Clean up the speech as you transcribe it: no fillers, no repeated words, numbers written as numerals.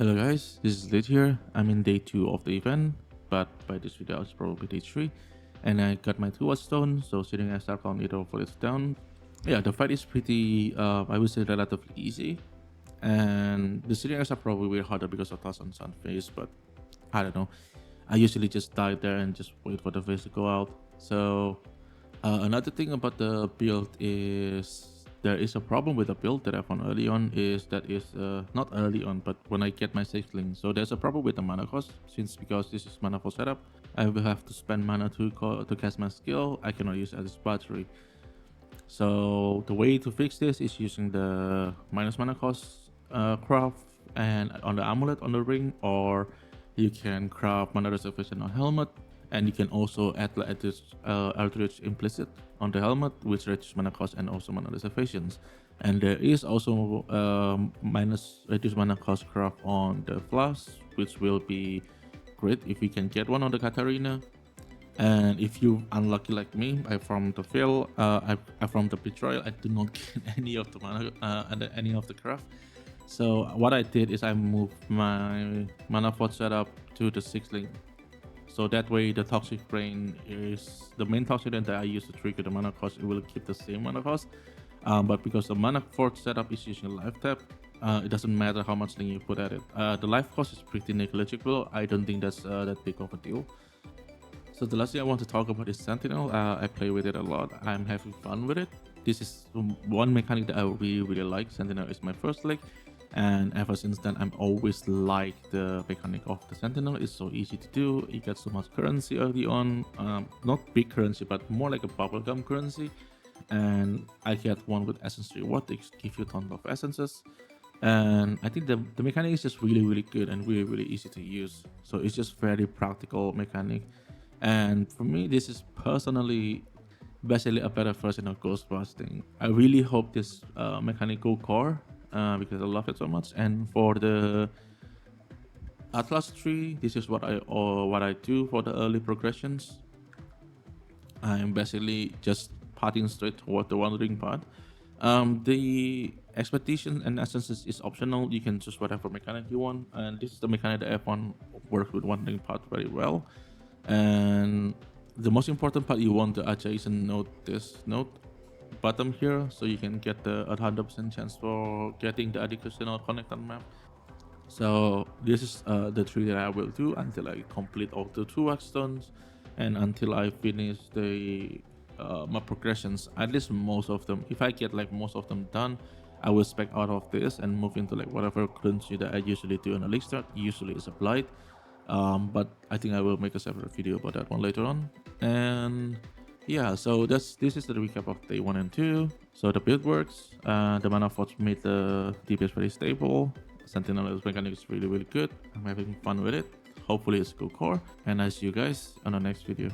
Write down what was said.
Hello guys, this is Lid here. I'm in day 2 of the event, but by this video it's probably day 3. And I got my 2 watchstone, so sitting as dark on either for it down. Yeah, the fight is pretty, I would say relatively easy. And the sitting are probably way harder because of Toss on Sun phase, but I don't know. I usually just die there and just wait for the phase to go out. So another thing about the build is there is a problem with the build that I found early on is that is not early on, but when I get my sixling. So there's a problem with the mana cost, since because this is mana for setup, I will have to spend mana to cast my skill. I cannot use as battery. So the way to fix this is using the minus mana cost craft and on the amulet on the ring, or you can craft mana reservation on helmet, and you can also add this Eldritch implicit on the helmet, which reduces mana cost and also mana reservations. And there is also minus reduced mana cost craft on the flask, which will be great if we can get one on the Katarina. And if you unlucky like me, I from the fail, I from the betrayal, I do not get any of the mana, any of the craft. So what I did is I moved my mana fort setup to the sixling. So that way the toxic brain is the main toxic that I use to trigger the mana cost. It will keep the same mana cost, but because the mana fort setup is using life tap, it doesn't matter how much thing you put at it. The life cost is pretty negligible. I don't think that's that big of a deal. So the last thing I want to talk about is Sentinel. I play with it a lot. I'm having fun with it. This is one mechanic that I really like. Sentinel is my first leg, and ever since then I'm always liked the mechanic of the Sentinel. It's so easy to do. You get so much currency early on, not big currency but more like a bubblegum currency, and I get one with essence reward. They give you tons of essences, and I think the mechanic is just really good and really easy to use. So it's just very practical mechanic, and for me this is personally basically a better version of ghost busting. I really hope this mechanic go core, because I love it so much. And for the Atlas tree, this is what I do for the early progressions. I'm basically just pathing straight toward the wandering path. The expedition and essences is optional. You can choose whatever mechanic you want, and this is the mechanic that I found works with wandering path very well. And the most important part, you want the adjacent node, this node bottom here, so you can get the 100% chance for getting the additional connector map. So this is the tree that I will do until I complete all the 2 stones, and until I finish the my progressions, at least most of them. If I get like most of them done, I will spec out of this and move into like whatever currency that I usually do on a league start. Usually it's a blight, but I think I will make a separate video about that one later on. And yeah, so this is the recap of day 1 and 2. So the build works. The mana forts made the DPS very stable. Sentinel's mechanic is really good. I'm having fun with it. Hopefully it's a good core, and I see you guys on the next video.